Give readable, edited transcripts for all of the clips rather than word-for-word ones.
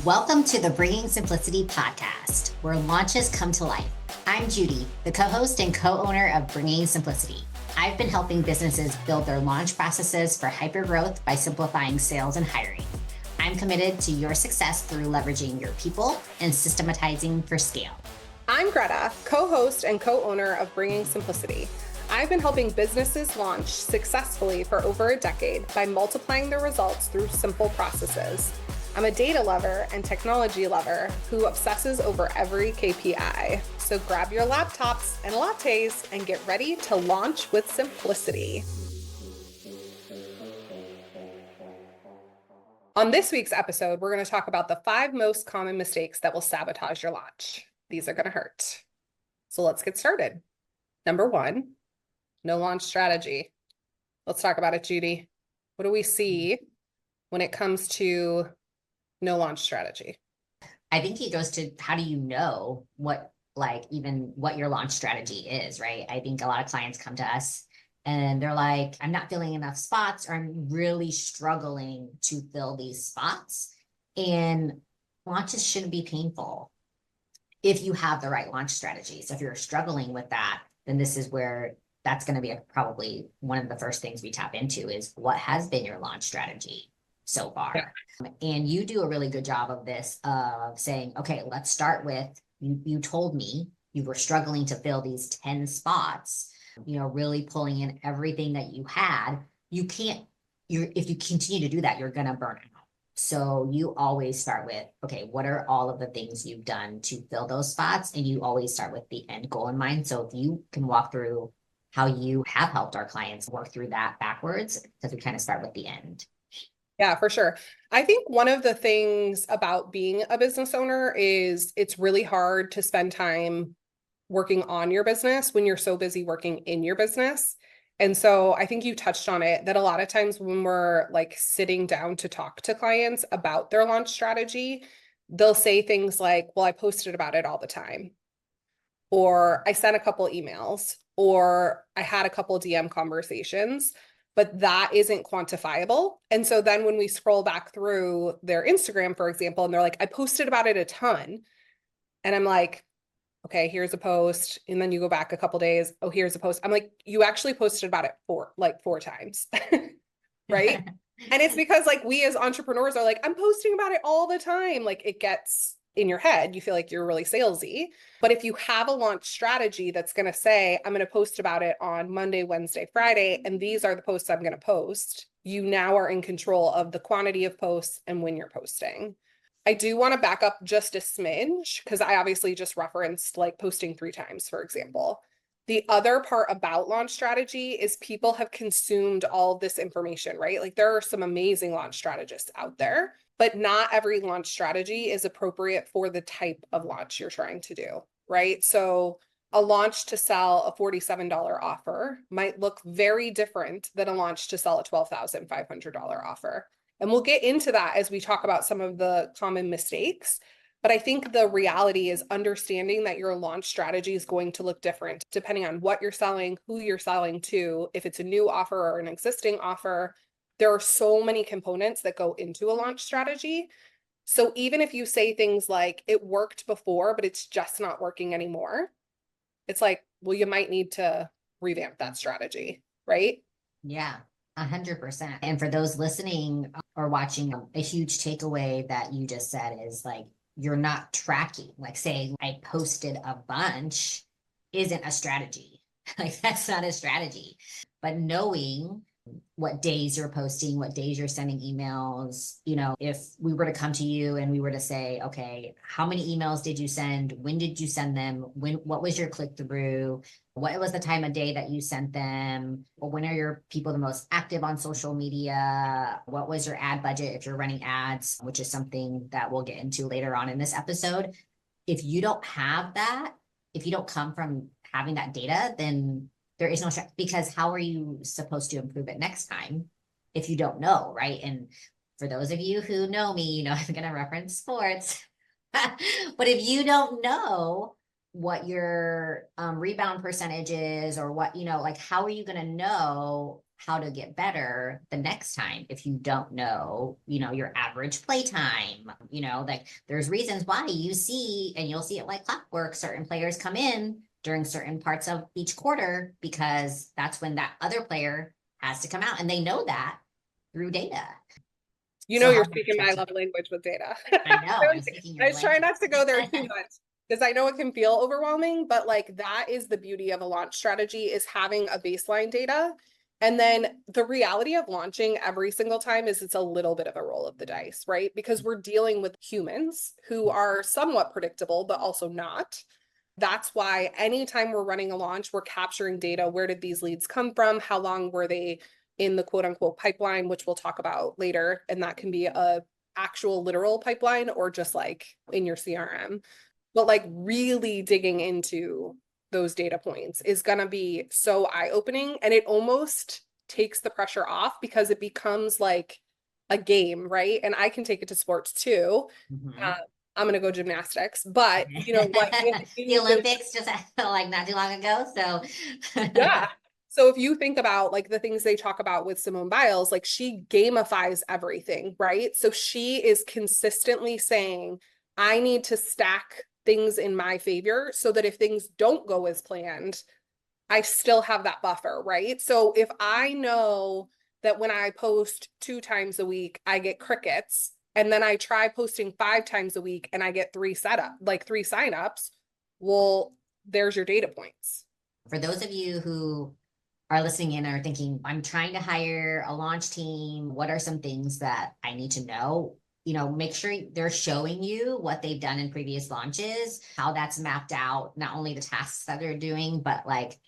Welcome to the Bringing Simplicity podcast, where launches come to life. I'm Judy, the co-host and co-owner of Bringing Simplicity. I've been helping businesses build their launch processes for hypergrowth by simplifying sales and hiring. I'm committed to your success through leveraging your people and systematizing for scale. I'm Greta, co-host and co-owner of Bringing Simplicity. I've been helping businesses launch successfully for over a decade by multiplying their results through simple processes. I'm a data lover and technology lover who obsesses over every KPI. So grab your laptops and lattes and get ready to launch with simplicity. On this week's episode, we're going to talk about the 5 most common mistakes that will sabotage your launch. These are going to hurt. So let's get started. Number 1, no launch strategy. Let's talk about it, Judy. What do we see when it comes to no launch strategy? I think it goes to, how do you know what your launch strategy is, right? I think a lot of clients come to us and they're like, I'm not filling enough spots, or I'm really struggling to fill these spots. And launches shouldn't be painful if you have the right launch strategy. So if you're struggling with that, then this is where that's going to be probably one of the first things we tap into is, what has been your launch strategy so far? Yeah. And you do a really good job of this, of saying, okay, let's start with, you told me you were struggling to fill these 10 spots, really pulling in everything that you had. If you continue to do that, you're going to burn out. So you always start with, okay, what are all of the things you've done to fill those spots? And you always start with the end goal in mind. So if you can walk through how you have helped our clients work through that backwards, because we kind of start with the end. Yeah, for sure. I think one of the things about being a business owner is it's really hard to spend time working on your business when you're so busy working in your business. And so I think you touched on it, that a lot of times when we're like sitting down to talk to clients about their launch strategy, they'll say things like, well, I posted about it all the time, or I sent a couple emails, or I had a couple DM conversations, but that isn't quantifiable. And so then when we scroll back through their Instagram, for example, and they're like, I posted about it a ton. And I'm like, okay, here's a post. And then you go back a couple days. Oh, here's a post. I'm like, you actually posted about it four times. Right. And it's because like we as entrepreneurs are like, I'm posting about it all the time. Like it gets in your head, you feel like you're really salesy. But if you have a launch strategy that's going to say, I'm going to post about it on Monday, Wednesday, Friday, and these are the posts I'm going to post, you now are in control of the quantity of posts and when you're posting. I do want to back up just a smidge, because I obviously just referenced like posting 3 times, for example. The other part about launch strategy is people have consumed all of this information, right? Like there are some amazing launch strategists out there, but not every launch strategy is appropriate for the type of launch you're trying to do, right? So a launch to sell a $47 offer might look very different than a launch to sell a $12,500 offer. And we'll get into that as we talk about some of the common mistakes. But I think the reality is understanding that your launch strategy is going to look different depending on what you're selling, who you're selling to, if it's a new offer or an existing offer. There are so many components that go into a launch strategy. So even if you say things like, it worked before, but it's just not working anymore, it's like, well, you might need to revamp that strategy, right? Yeah. 100%. And for those listening or watching, a huge takeaway that you just said is like, you're not tracking. Like saying I posted a bunch isn't a strategy. Like that's not a strategy. But knowing what days you're posting, what days you're sending emails, if we were to come to you and we were to say, okay, how many emails did you send? When did you send them? What was your click through? What was the time of day that you sent them? Or when are your people the most active on social media? What was your ad budget if you're running ads, which is something that we'll get into later on in this episode. If you don't have that, if you don't come from having that data, then there is no strategy, because how are you supposed to improve it next time if you don't know, right? And for those of you who know me, I'm going to reference sports. But if you don't know what your rebound percentage is, or what, like, how are you going to know how to get better the next time if you don't know, your average play time. Like there's reasons why you see, and you'll see it like clockwork, certain players come in during certain parts of each quarter because that's when that other player has to come out, and they know that through data. So You're how speaking my love language with data. I know I'm speaking I your was trying language. not to go there too much because I know it can feel overwhelming, but like that is the beauty of a launch strategy, is having a baseline data. And then the reality of launching every single time is it's a little bit of a roll of the dice, right? Because we're dealing with humans who are somewhat predictable, but also not. That's why anytime we're running a launch, we're capturing data. Where did these leads come from? How long were they in the quote unquote pipeline, which we'll talk about later. And that can be a actual literal pipeline or just like in your CRM. But like really digging into those data points is going to be so eye-opening, and it almost takes the pressure off because it becomes like a game, right? And I can take it to sports too. Mhm. Uh, I'm going to go gymnastics, but what The Olympics just like not too long ago. So yeah. So if you think about like the things they talk about with Simone Biles, like she gamifies everything, right? So she is consistently saying, I need to stack things in my favor so that if things don't go as planned, I still have that buffer, right? So if I know that when I post 2 times a week, I get crickets, and then I try posting 5 times a week and I get three signups, well, there's your data points. for those of you who are listening in and are thinking, I'm trying to hire a launch team, what are some things that I need to know? Make sure they're showing you what they've done in previous launches, how that's mapped out, not only the tasks that they're doing, but like,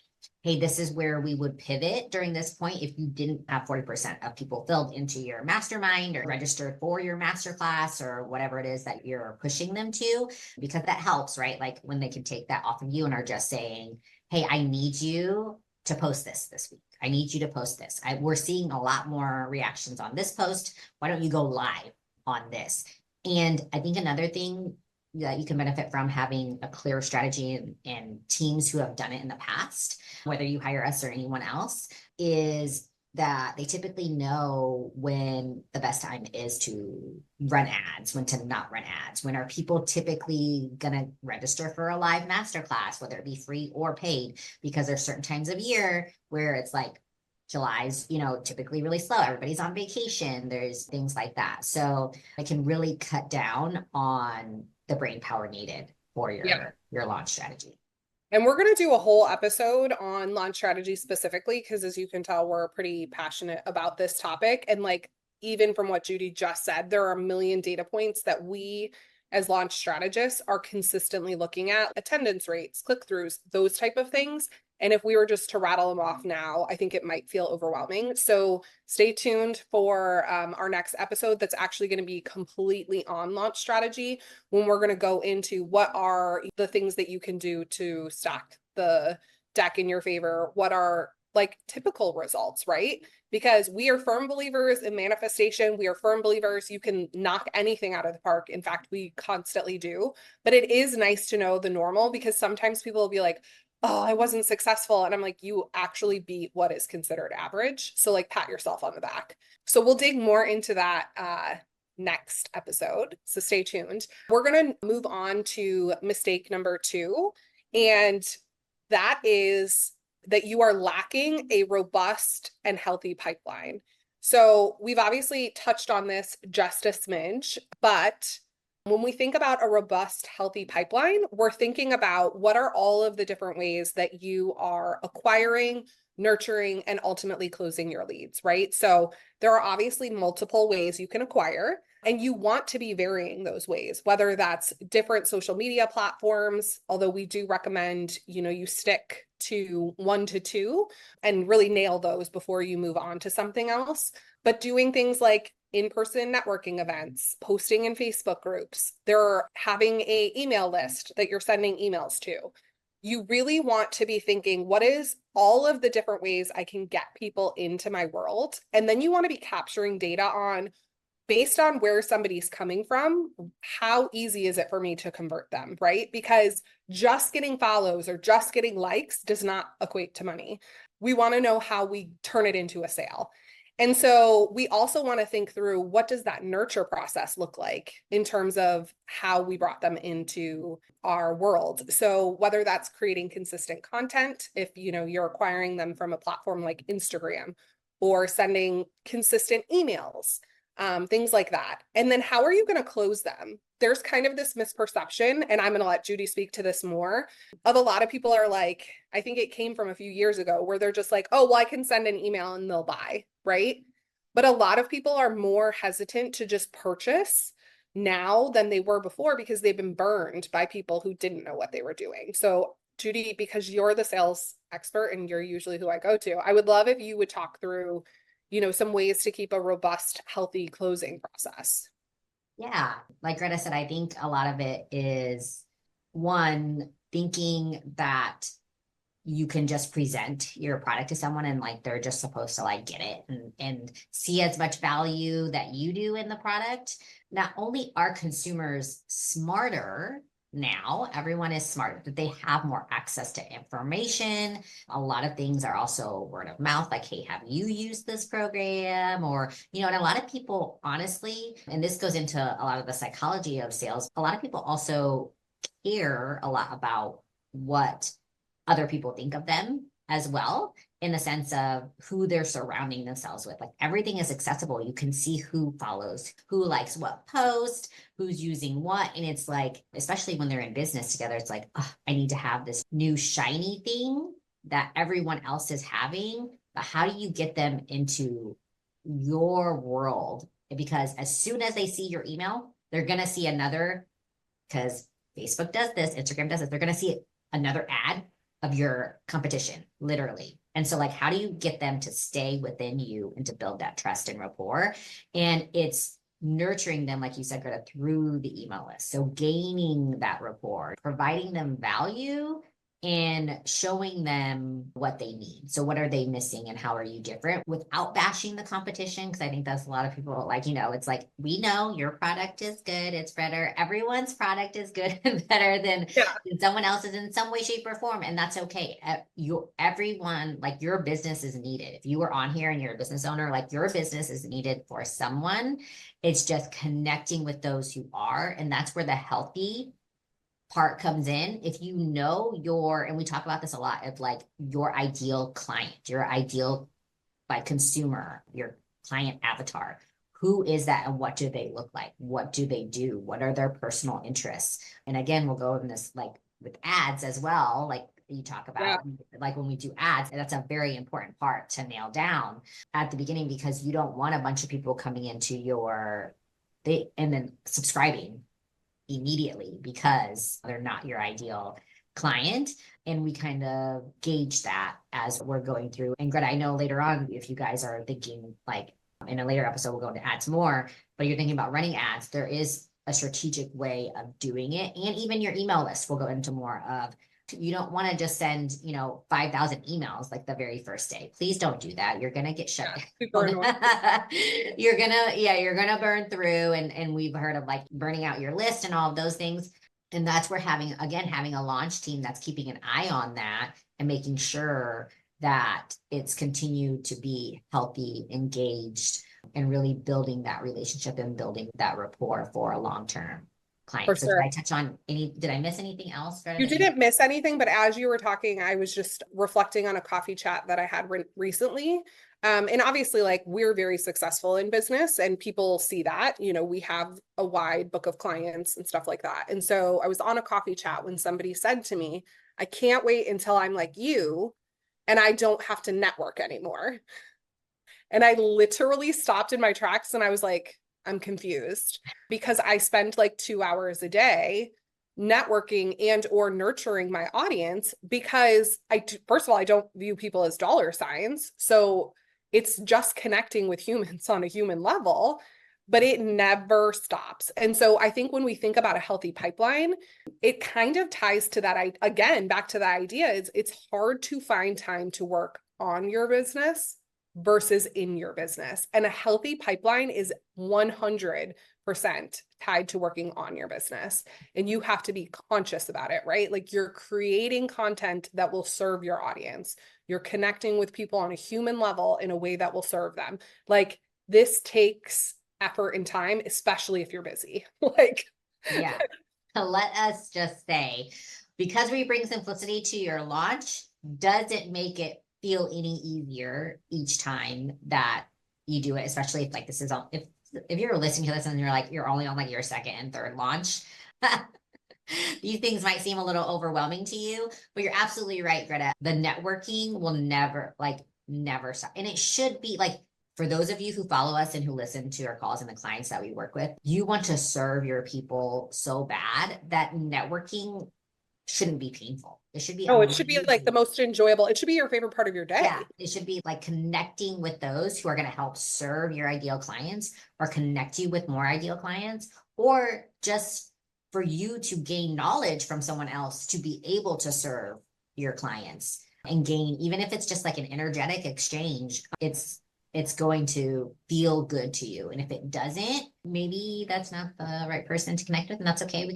hey, this is where we would pivot during this point if you didn't have 40% of people filled into your mastermind or registered for your masterclass or whatever it is that you're pushing them to, because that helps, right? Like when they can take that off of you and are just saying, hey, I need you to post this week. I need you to post this. We're seeing a lot more reactions on this post. Why don't you go live on this? And I think another thing that you can benefit from having a clear strategy and teams who have done it in the past, whether you hire us or anyone else, is that they typically know when the best time is to run ads, when to not run ads, when are people typically going to register for a live masterclass, whether it be free or paid, because there's certain times of year where it's like July's, typically really slow. Everybody's on vacation. There's things like that. So it can really cut down on the brain power needed for Yeah. your launch strategy. And we're going to do a whole episode on launch strategy specifically, because as you can tell, we're pretty passionate about this topic. And like, even from what Judy just said, there are a million data points that we as launch strategists are consistently looking at: attendance rates, click-throughs, those type of things. And if we were just to rattle them off now, I think it might feel overwhelming. So stay tuned for our next episode that's actually going to be completely on launch strategy, when we're going to go into what are the things that you can do to stack the deck in your favor, what are like typical results, right? Because we are firm believers in manifestation. We are firm believers you can knock anything out of the park. In fact, we constantly do. But it is nice to know the normal, because sometimes people will be like, oh, I wasn't successful. And I'm like, you actually beat what is considered average. So like pat yourself on the back. So we'll dig more into that next episode. So stay tuned. We're going to move on to mistake number 2. And that is that you are lacking a robust and healthy pipeline. So we've obviously touched on this just a smidge, but when we think about a robust, healthy pipeline, we're thinking about what are all of the different ways that you are acquiring, nurturing, and ultimately closing your leads, right? So there are obviously multiple ways you can acquire, and you want to be varying those ways, whether that's different social media platforms, although we do recommend, you stick to 1 to 2 and really nail those before you move on to something else. But doing things like in-person networking events, posting in Facebook groups, they're having a email list that you're sending emails to. You really want to be thinking, what is all of the different ways I can get people into my world? And then you want to be capturing data on based on where somebody's coming from, how easy is it for me to convert them, right? Because just getting follows or just getting likes does not equate to money. We want to know how we turn it into a sale. And so we also want to think through, what does that nurture process look like in terms of how we brought them into our world. So whether that's creating consistent content, if you're acquiring them from a platform like Instagram, or sending consistent emails, things like that. And then how are you going to close them? There's kind of this misperception, and I'm going to let Judy speak to this more, of a lot of people are like, I think it came from a few years ago, where they're just like, oh, well, I can send an email and they'll buy, right? But a lot of people are more hesitant to just purchase now than they were before, because they've been burned by people who didn't know what they were doing. So Judy, because you're the sales expert and you're usually who I go to, I would love if you would talk through, some ways to keep a robust, healthy closing process. Yeah. Like Greta said, I think a lot of it is one, thinking that you can just present your product to someone and like they're just supposed to like get it and see as much value that you do in the product. Not only are consumers smarter now, everyone is smart, that they have more access to information. A lot of things are also word of mouth, like, hey, have you used this program? Or, and a lot of people, honestly, and this goes into a lot of the psychology of sales, a lot of people also care a lot about what other people think of them as well, in the sense of who they're surrounding themselves with. Like, everything is accessible. You can see who follows, who likes what post, who's using what. And it's like, especially when they're in business together, it's like, oh, I need to have this new shiny thing that everyone else is having. But how do you get them into your world? Because as soon as they see your email, they're going to see another, because Facebook does this, Instagram does this, they're going to see another ad of your competition, literally. And so, like, how do you get them to stay within you and to build that trust and rapport? And it's nurturing them, like you said, Greta, through the email list. So gaining that rapport, providing them value, and showing them what they need. So what are they missing and how are you different, without bashing the competition? Because I think that's a lot of people, like, it's like, we know your product is good, it's better. Everyone's product is good and better than Yeah. someone else's in some way, shape, or form. And that's okay. Everyone, like, your business is needed. If you are on here and you're a business owner, like, your business is needed for someone. It's just connecting with those who are. And that's where the healthy part comes in. If you know and we talk about this a lot, of like your ideal client, your ideal like consumer, your client avatar, who is that and what do they look like? What do they do? What are their personal interests? And again, we'll go in this like with ads as well, like you talk Yeah. about, like when we do ads, that's a very important part to nail down at the beginning, because you don't want a bunch of people coming into and then subscribing immediately because they're not your ideal client. And we kind of gauge that as we're going through. And Greta, I know later on, if you guys are thinking, like, in a later episode, we'll go into ads more, but you're thinking about running ads, there is a strategic way of doing it. And even your email list, we'll go into more of. You don't want to just send, 5,000 emails like the very first day. Please don't do that. You're going to get shut down. Super annoying. you're gonna burn through, and we've heard of like burning out your list and all of those things. And that's where having a launch team that's keeping an eye on that and making sure that it's continued to be healthy, engaged, and really building that relationship and building that rapport for a long-term For client. So sure. did I miss anything else, Greta, You that you? didn't miss anything, but as you were talking, I was just reflecting on a coffee chat that I had recently. And obviously, like, we're very successful in business and people see that, we have a wide book of clients and stuff like that. And so I was on a coffee chat when somebody said to me, I can't wait until I'm like you and I don't have to network anymore. And I literally stopped in my tracks and I was like, I'm confused, because I spend like 2 hours a day networking and or nurturing my audience, because first of all, I don't view people as dollar signs. So it's just connecting with humans on a human level, but it never stops. And so I think when we think about a healthy pipeline, it kind of ties to that. Again, back to the idea is it's hard to find time to work on your business versus in your business. And a healthy pipeline is 100% tied to working on your business. And you have to be conscious about it, right? Like you're creating content that will serve your audience. You're connecting with people on a human level in a way that will serve them. Like this takes effort and time, especially if you're busy. Like, Yeah. Let us just say, because we bring simplicity to your launch, does it make it feel any easier each time that you do it? Especially if like this is on, if you're listening to this and you're like, you're only on like your second and third launch, these things might seem a little overwhelming to you, but you're absolutely right, Greta. The networking will never stop. And it should be like, for those of you who follow us and who listen to our calls and the clients that we work with, you want to serve your people so bad that networking shouldn't be painful. It should be oh, it should be like the amazing. most enjoyable. It should be your favorite part of your Yeah, day. it should be like connecting with those who are going to help serve your ideal clients or connect you with more ideal clients, or just for you to gain knowledge from someone else to be able to serve your clients and gain, even if it's just like an energetic exchange, it's going to feel good to you. And if it doesn't, maybe that's not the right person to connect with. And that's okay.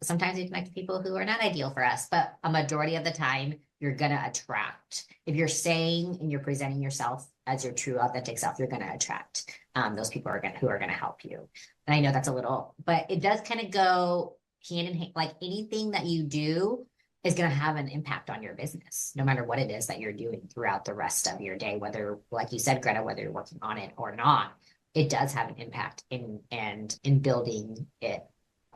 Sometimes we connect to people who are not ideal for us, but a majority of the time, you're going to attract. If you're saying and you're presenting yourself as your true authentic self, you're going to attract those people who are going to help you. And I know that's a little, but it does kind of go hand in hand. Like anything that you do is going to have an impact on your business, no matter what it is that you're doing throughout the rest of your day, whether, like you said, Greta, whether you're working on it or not, it does have an impact in building it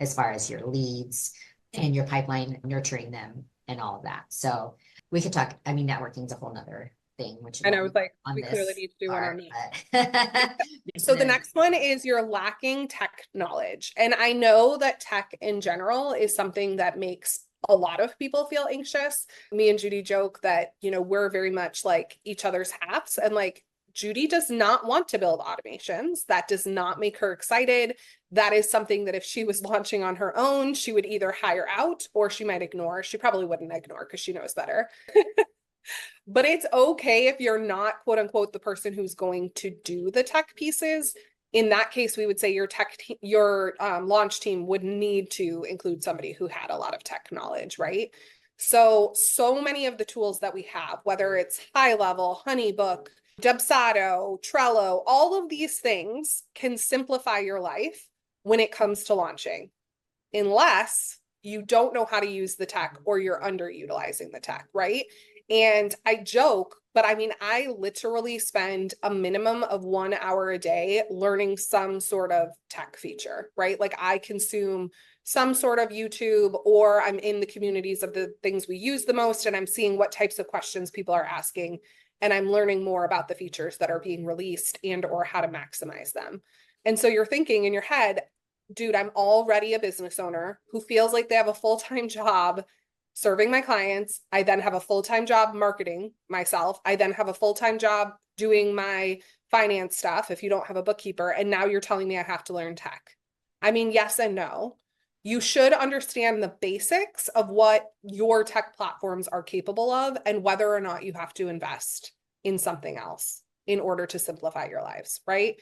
as far as your leads and your pipeline, nurturing them and all of that. So we could talk, I mean, networking is a whole nother thing, which And I won't was be like, on we clearly this need to do one on part, that. but So the next one is you're lacking tech knowledge. And I know that tech in general is something that makes a lot of people feel anxious. Me and Judy joke that, we're very much like each other's hats, and like Judy does not want to build automations. That does not make her excited. That is something that if she was launching on her own, she would either hire out or she might ignore. She probably wouldn't ignore because she knows better. But it's okay if you're not, quote unquote, the person who's going to do the tech pieces. In that case, we would say your launch team would need to include somebody who had a lot of tech knowledge, right? So many of the tools that we have, whether it's High Level, Honeybook, Dubsado, Trello, all of these things can simplify your life when it comes to launching, unless you don't know how to use the tech or you're underutilizing the tech, right? And I joke, but I mean, I literally spend a minimum of 1 hour a day learning some sort of tech feature, right? Like I consume some sort of YouTube, or I'm in the communities of the things we use the most, and I'm seeing what types of questions people are asking. And I'm learning more about the features that are being released and or how to maximize them. And so you're thinking in your head, dude, I'm already a business owner who feels like they have a full-time job serving my clients. I then have a full-time job marketing myself. I then have a full-time job doing my finance stuff if you don't have a bookkeeper. And now you're telling me I have to learn tech. I mean, yes and no. You should understand the basics of what your tech platforms are capable of and whether or not you have to invest in something else in order to simplify your lives, right?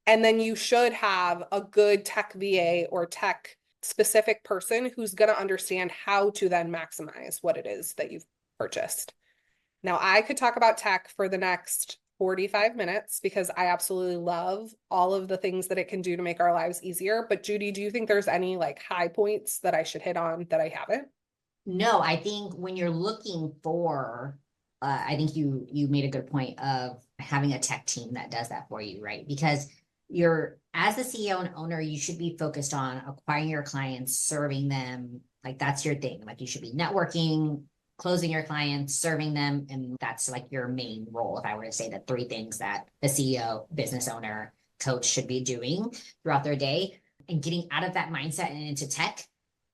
And then you should have a good tech VA or tech specific person who's going to understand how to then maximize what it is that you've purchased. Now, I could talk about tech for the next 45 minutes because I absolutely love all of the things that it can do to make our lives easier. But Judy, do you think there's any like high points that I should hit on that I haven't? No, I think when you're looking for, I think you made a good point of having a tech team that does that for you, right? Because you're, as the CEO and owner, you should be focused on acquiring your clients, serving them. Like that's your thing. Like you should be networking, closing your clients, serving them, and that's like your main role. If I were to say the three things that the CEO, business owner, coach should be doing throughout their day, and getting out of that mindset and into tech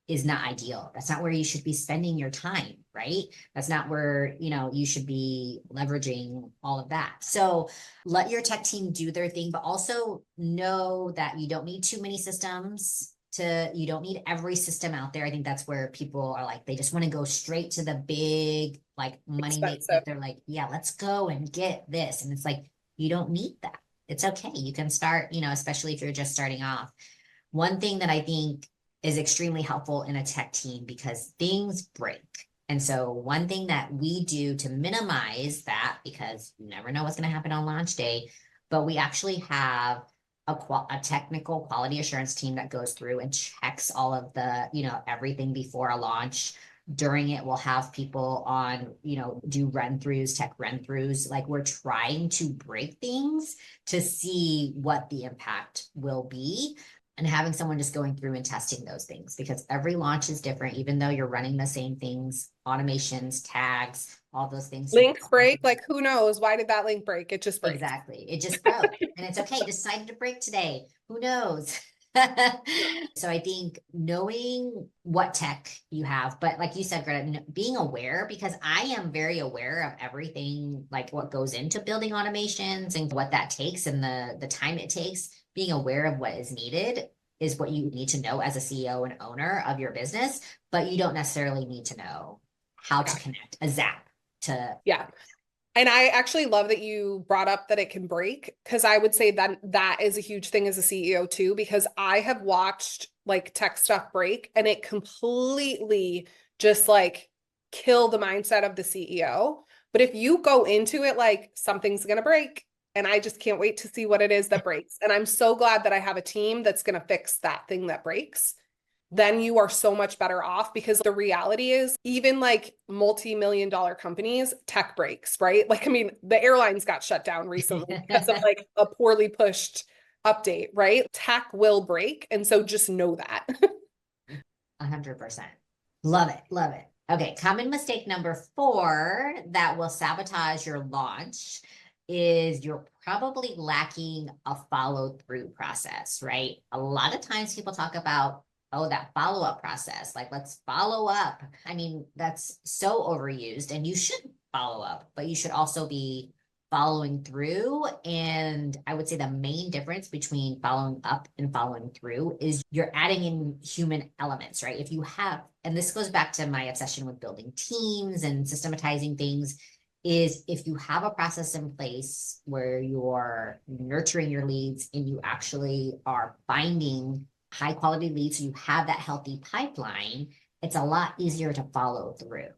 is not ideal. That's not where you should be spending your time, right? That's not where, you should be leveraging all of that. So let your tech team do their thing, but also know that you don't need too many systems you don't need every system out there. I think that's where people are like, they just want to go straight to the big, like money make. Expensive. They're like, yeah, let's go and get this. And it's like, You don't need that. It's okay. You can start, especially if you're just starting off. One thing that I think is extremely helpful in a tech team because things break. And so one thing that we do to minimize that, because you never know what's going to happen on launch day, but we actually have a technical quality assurance team that goes through and checks all of the, everything before a launch. During it, we'll have people on, do run-throughs, tech run-throughs. Like we're trying to break things to see what the impact will be, and having someone just going through and testing those things, because every launch is different, even though you're running the same things, automations, tags, all those things. Links break, like who knows? Why did that link break? It just breaks. Exactly. It just broke. And it's okay. Decided to break today. Who knows? So I think knowing what tech you have, but like you said, Greta, being aware, because I am very aware of everything, like what goes into building automations and what that takes and the time it takes. Being aware of what is needed is what you need to know as a CEO and owner of your business, but you don't necessarily need to know how to connect a Zap to. Yeah. And I actually love that you brought up that it can break, because I would say that that is a huge thing as a CEO too, because I have watched like tech stuff break and it completely just like kill the mindset of the CEO. But if you go into it like something's going to break and I just can't wait to see what it is that breaks. And I'm so glad that I have a team that's going to fix that thing that breaks. Then you are so much better off, because the reality is even like multi-million-dollar companies, tech breaks, right? Like, I mean, the airlines got shut down recently because of like a poorly pushed update, right? Tech will break. And so just know that. 100%. Love it. Love it. Okay. Common mistake number 4 that will sabotage your launch is you're probably lacking a follow through process, right? A lot of times people talk about, oh, that follow up process, like let's follow up. I mean, that's so overused, and you should follow up, but you should also be following through. And I would say the main difference between following up and following through is you're adding in human elements, right? If you have, and this goes back to my obsession with building teams and systematizing things, is if you have a process in place where you're nurturing your leads and you actually are finding high quality leads, so you have that healthy pipeline, it's a lot easier to follow through,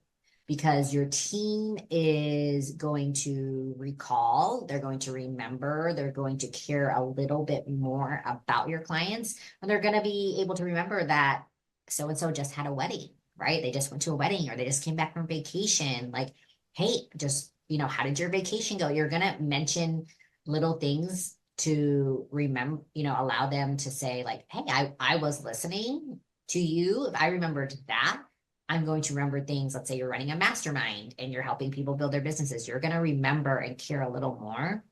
because your team is going to recall, they're going to remember, they're going to care a little bit more about your clients, and they're going to be able to remember that so-and-so just had a wedding, right? They just went to a wedding, or they just came back from vacation. Like, hey, just, how did your vacation go? You're going to mention little things to remember, allow them to say like, hey, I was listening to you. If I remembered that, I'm going to remember things. Let's say you're running a mastermind and you're helping people build their businesses. You're going to remember and care a little more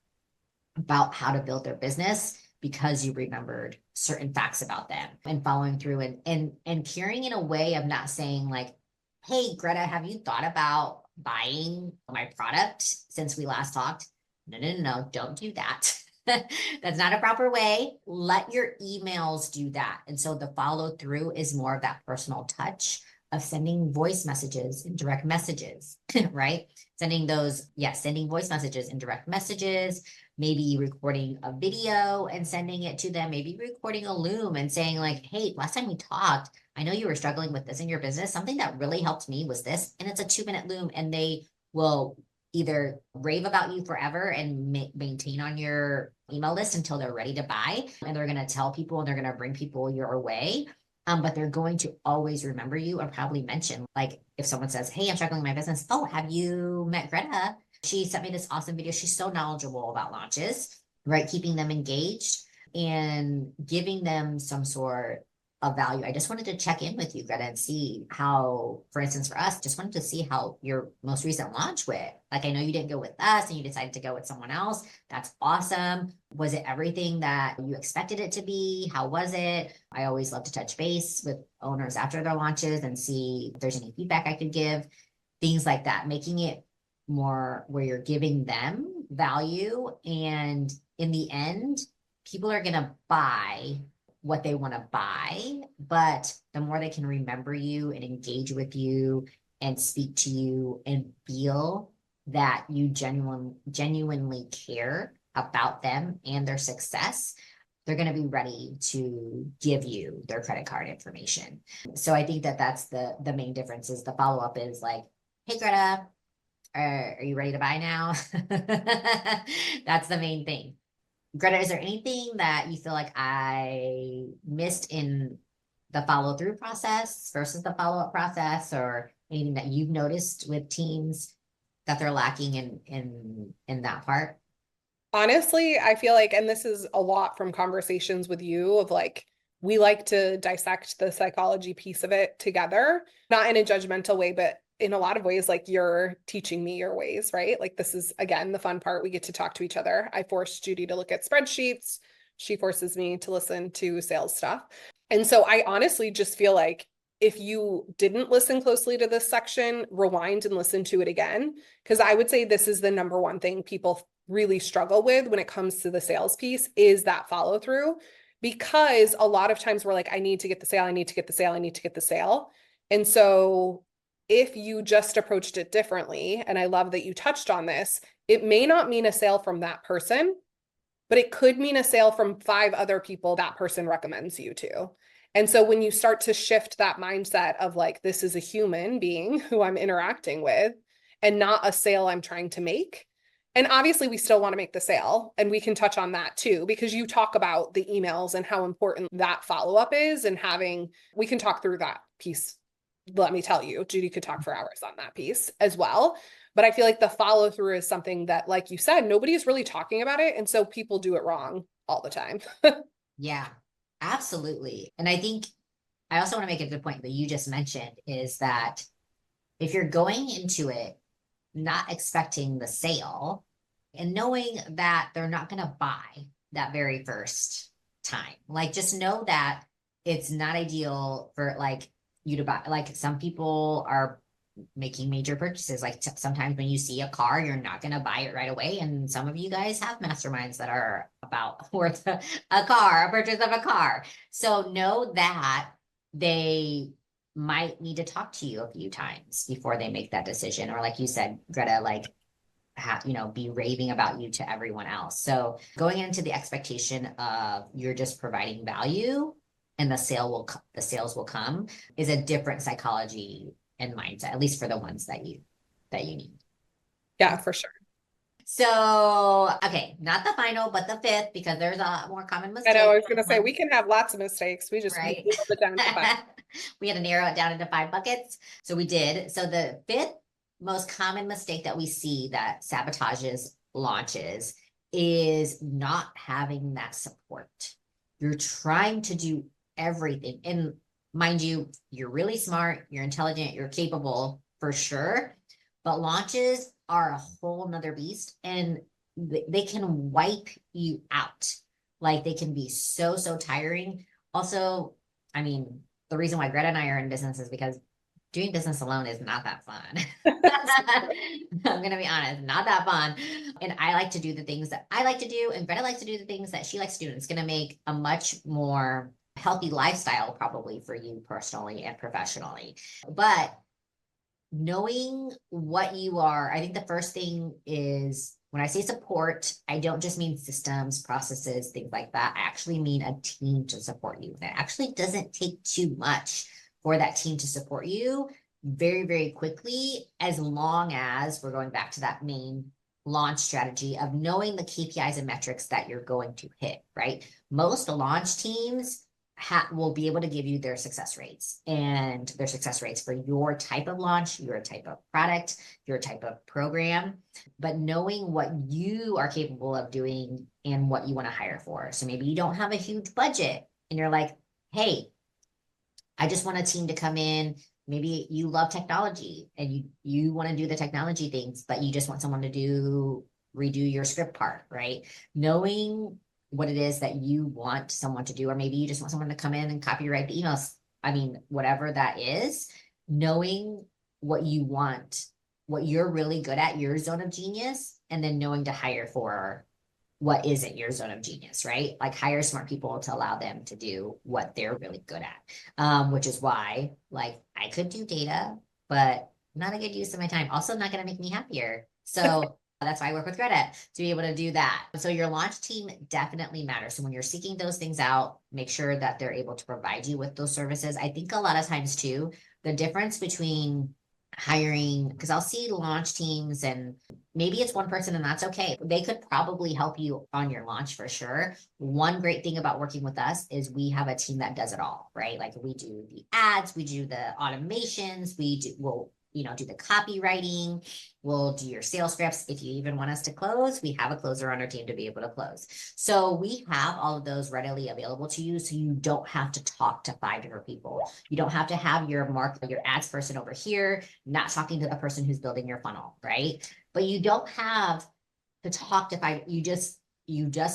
about how to build their business because you remembered certain facts about them, and following through and caring in a way of not saying like, hey, Greta, have you thought about buying my product since we last talked? No, don't do that. That's not a proper way. Let your emails do that. And so the follow through is more of that personal touch of sending voice messages and direct messages, right? Sending voice messages and direct messages, maybe recording a video and sending it to them, maybe recording a Loom and saying like, hey, last time we talked, I know you were struggling with this in your business. Something that really helped me was this. And it's a 2-minute Loom, and they will either rave about you forever and maintain on your email list until they're ready to buy. And they're going to tell people and they're going to bring people your way. But they're going to always remember you and probably mention, like, if someone says, hey, I'm struggling in my business. Oh, have you met Greta? She sent me this awesome video. She's so knowledgeable about launches, right? Keeping them engaged and giving them some sort of value. I just wanted to check in with you, Greta, and see how, for instance, for us, just wanted to see how your most recent launch went. Like, I know you didn't go with us and you decided to go with someone else. That's awesome. Was it everything that you expected it to be? How was it? I always love to touch base with owners after their launches and see if there's any feedback I could give, things like that, making it more where you're giving them value. And in the end, people are going to buy what they want to buy, but the more they can remember you and engage with you and speak to you and feel that you genuinely care, about them and their success, they're going to be ready to give you their credit card information. So I think that that's the main difference is the follow-up is like, hey, Greta, are you ready to buy now? That's the main thing. Greta, is there anything that you feel like I missed in the follow-through process versus the follow-up process, or anything that you've noticed with teams that they're lacking in that part? Honestly, I feel like, and this is a lot from conversations with you of like, we like to dissect the psychology piece of it together, not in a judgmental way, but in a lot of ways, like you're teaching me your ways, right? Like this is, again, the fun part. We get to talk to each other. I force Judy to look at spreadsheets. She forces me to listen to sales stuff. And so I honestly just feel like if you didn't listen closely to this section, rewind and listen to it again, because I would say this is the number one thing people really struggle with when it comes to the sales piece is that follow through. Because a lot of times we're like, I need to get the sale, I need to get the sale, I need to get the sale. And so if you just approached it differently, and I love that you touched on this, it may not mean a sale from that person, but it could mean a sale from 5 other people that person recommends you to. And so when you start to shift that mindset of like, this is a human being who I'm interacting with and not a sale I'm trying to make. And obviously we still want to make the sale, and we can touch on that too, because you talk about the emails and how important that follow-up is, and we can talk through that piece. Let me tell you, Judy could talk for hours on that piece as well. But I feel like the follow through is something that, like you said, nobody is really talking about it. And so people do it wrong all the time. Yeah, absolutely. And I think I also want to make a good point that you just mentioned is that if you're going into it not expecting the sale and knowing that they're not going to buy that very first time, like just know that it's not ideal for like you to buy. Like some people are making major purchases. Like sometimes when you see a car, you're not going to buy it right away. And some of you guys have masterminds that are about worth a car, a purchase of a car. So know that they might need to talk to you a few times before they make that decision. Or like you said, Greta, like be raving about you to everyone else. So going into the expectation of you're just providing value and the sales will come is a different psychology and mindset, at least for the ones that you need. Yeah, for sure. So, okay, not the final, but the fifth, because there's a more common I know, I mistake. was going to say, we can have lots of mistakes. We just Right. narrowed it down to 5. We had to narrow it down into 5 buckets. So we did. So the fifth most common mistake that we see that sabotages launches is not having that support. You're trying to do everything. And mind you, you're really smart, you're intelligent, you're capable for sure. But launches are a whole nother beast, and they can wipe you out. Like they can be so, so tiring. Also, I mean, the reason why Greta and I are in business is because doing business alone is not that fun. I'm going to be honest, not that fun. And I like to do the things that I like to do, and Greta likes to do the things that she likes to do. And it's going to make a much more healthy lifestyle probably for you personally and professionally. But knowing what you are, I think the first thing is when I say support, I don't just mean systems, processes, things like that. I actually mean a team to support you. And it actually doesn't take too much for that team to support you very, very quickly, as long as we're going back to that main launch strategy of knowing the KPIs and metrics that you're going to hit, right? Most launch teams will be able to give you their success rates, and their success rates for your type of launch, your type of product, your type of program, but knowing what you are capable of doing and what you want to hire for. So maybe you don't have a huge budget and you're like, hey, I just want a team to come in. Maybe you love technology and you want to do the technology things, but you just want someone to redo your script part, right? Knowing what it is that you want someone to do, or maybe you just want someone to come in and copyright the emails. I mean, whatever that is, knowing what you want, what you're really good at, your zone of genius, and then knowing to hire for what isn't your zone of genius, right? Like hire smart people to allow them to do what they're really good at, which is why, like, I could do data, but not a good use of my time. Also not going to make me happier. So That's why I work with Greta to be able to do that. So your launch team definitely matters. So when you're seeking those things out, make sure that they're able to provide you with those services. I think a lot of times too, the difference between hiring, because I'll see launch teams and maybe it's one person and that's okay. They could probably help you on your launch for sure. One great thing about working with us is we have a team that does it all, right? Like we do the ads, we do the automations, we'll do the copywriting, we'll do your sales scripts. If you even want us to close, we have a closer on our team to be able to close. So we have all of those readily available to you. So you don't have to talk to 5 different people. You don't have to have your ads person over here, not talking to the person who's building your funnel, right? But you don't have to talk to 5. You just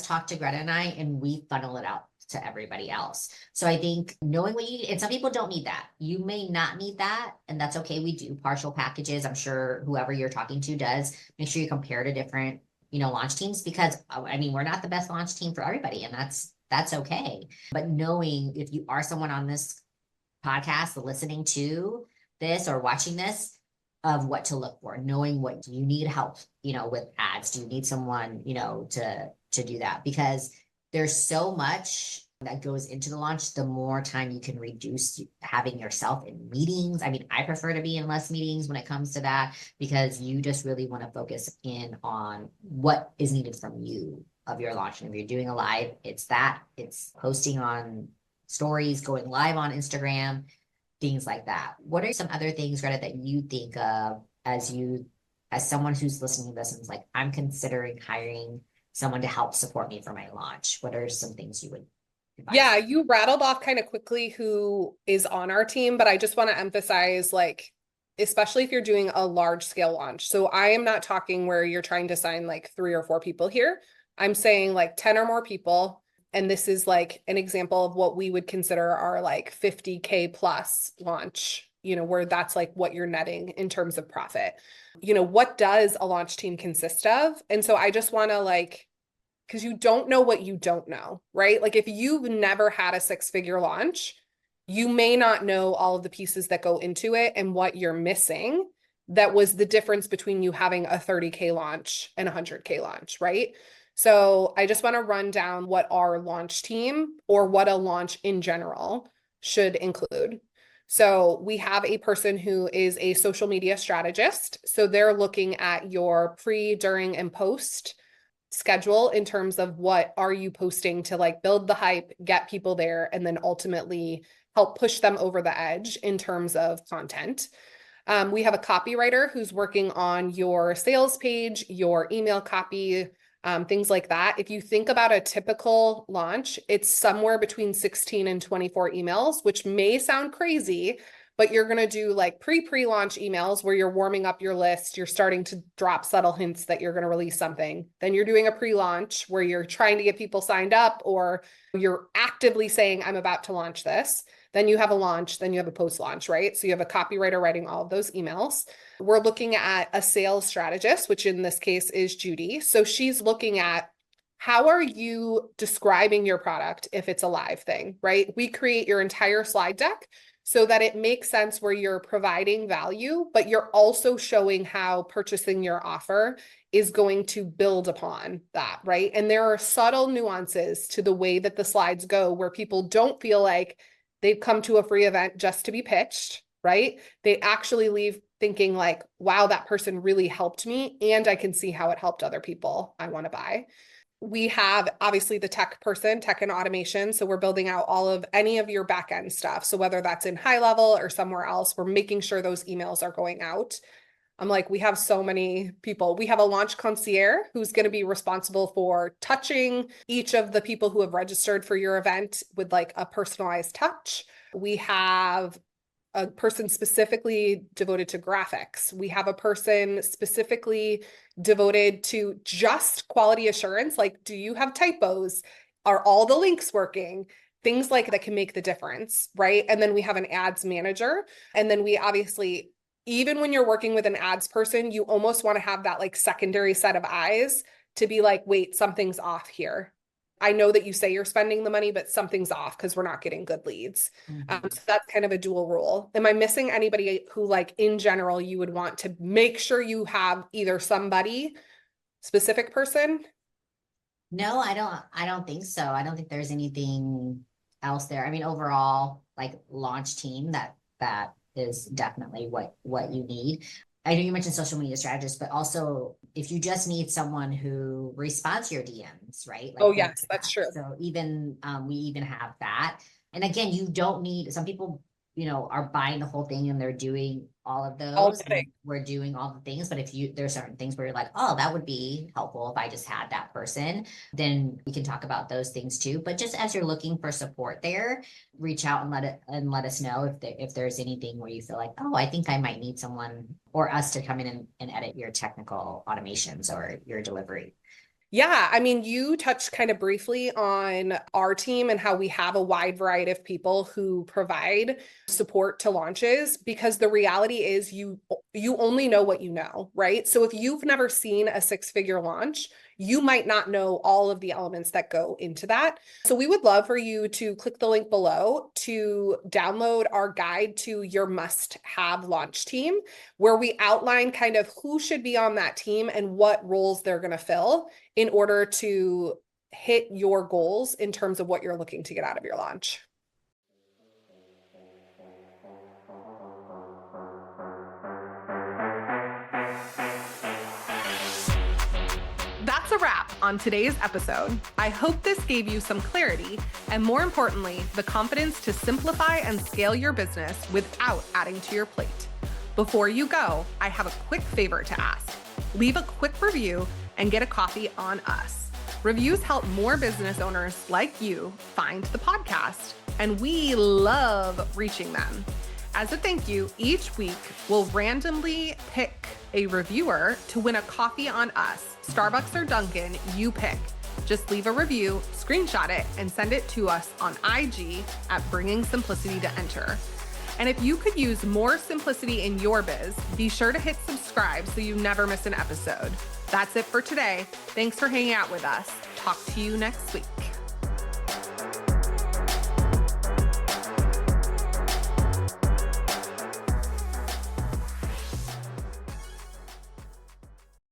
talk to Greta and I, and we funnel it out to everybody else. So I think knowing what you need, and some people don't need that. You may not need that, and that's okay. We do partial packages. I'm sure whoever you're talking to does. Make sure you compare to different, launch teams, because I mean, we're not the best launch team for everybody, and that's okay. But knowing if you are someone on this podcast listening to this or watching this, of what to look for, knowing what you need help, with ads. Do you need someone, to do that? Because there's so much that goes into the launch. The more time you can reduce having yourself in meetings. I mean, I prefer to be in less meetings when it comes to that, because you just really want to focus in on what is needed from you of your launch. And if you're doing a live, it's posting on stories, going live on Instagram, things like that. What are some other things, Greta, that you think of as someone who's listening to this and is like, I'm considering hiring someone to help support me for my launch? What are some things you would advise? Yeah, you rattled off kind of quickly who is on our team, but I just want to emphasize, like, especially if you're doing a large scale launch. So I am not talking where you're trying to sign like 3 or 4 people here. I'm saying like 10 or more people. And this is like an example of what we would consider our like 50K plus launch, where that's like what you're netting in terms of profit. What does a launch team consist of? And so I just want to because you don't know what you don't know, right? Like if you've never had a 6-figure launch, you may not know all of the pieces that go into it and what you're missing. That was the difference between you having a 30K launch and a 100K launch, right? So I just want to run down what our launch team, or what a launch in general, should include. So we have a person who is a social media strategist. So they're looking at your pre, during, and post schedule in terms of what are you posting to like build the hype, get people there, and then ultimately help push them over the edge in terms of content. We have a copywriter who's working on your sales page, your email copy, things like that. If you think about a typical launch, it's somewhere between 16 and 24 emails, which may sound crazy, but you're going to do like pre-launch emails where you're warming up your list. You're starting to drop subtle hints that you're going to release something. Then you're doing a pre-launch where you're trying to get people signed up, or you're actively saying, I'm about to launch this. Then you have a launch, then you have a post-launch, right? So you have a copywriter writing all of those emails. We're looking at a sales strategist, which in this case is Judy. So she's looking at, how are you describing your product if it's a live thing, right? We create your entire slide deck so that it makes sense, where you're providing value, but you're also showing how purchasing your offer is going to build upon that, right? And there are subtle nuances to the way that the slides go, where people don't feel like they've come to a free event just to be pitched, right? They actually leave thinking like, wow, that person really helped me, and I can see how it helped other people I want to buy. We have obviously the tech person, tech and automation. So we're building out all of any of your backend stuff. So whether that's in high level or somewhere else, we're making sure those emails are going out. I'm like, we have so many people. We have a launch concierge who's going to be responsible for touching each of the people who have registered for your event with like a personalized touch. We have a person specifically devoted to graphics. We have a person specifically devoted to just quality assurance. Like, do you have typos? Are all the links working? Things like that can make the difference, right? And then we have an ads manager. And then we obviously, even when you're working with an ads person, you almost want to have that like secondary set of eyes to be like, wait, something's off here. I know that you say you're spending the money, but something's off because we're not getting good leads. So that's kind of a dual role. Am I missing anybody who, like, in general, you would want to make sure you have either somebody specific person? No, I don't think so. I don't think there's anything else there. I mean, overall, like launch team, that is definitely what you need. I know you mentioned social media strategist, but also if you just need someone who responds to your DMs, right? Oh, Like yes, that's true. so even we even have that. And again, you don't need some people, are buying the whole thing and they're doing all of All those. And day. we're doing all the things, but if there's certain things where you're like, oh, that would be helpful if I just had that person, then we can talk about those things too. But just as you're looking for support there, reach out and let us know if there's anything where you feel like, oh, I think I might need someone or us to come in and edit your technical automations or your delivery. Yeah, I mean, you touched kind of briefly on our team and how we have a wide variety of people who provide support to launches, because the reality is you only know what you know, right? So if you've never seen a six-figure launch, you might not know all of the elements that go into that. So we would love for you to click the link below to download our guide to your must-have launch team, where we outline kind of who should be on that team and what roles they're going to fill in order to hit your goals in terms of what you're looking to get out of your launch. That's a wrap on today's episode. I hope this gave you some clarity and, more importantly, the confidence to simplify and scale your business without adding to your plate. Before you go, I have a quick favor to ask. Leave a quick review and get a coffee on us. Reviews help more business owners like you find the podcast, and we love reaching them. As a thank you, each week we'll randomly pick a reviewer to win a coffee on us. Starbucks or Dunkin', you pick. Just leave a review, screenshot it, and send it to us on IG at Bringing Simplicity to Enter. And if you could use more simplicity in your biz, be sure to hit subscribe so you never miss an episode. That's it for today. Thanks for hanging out with us. Talk to you next week.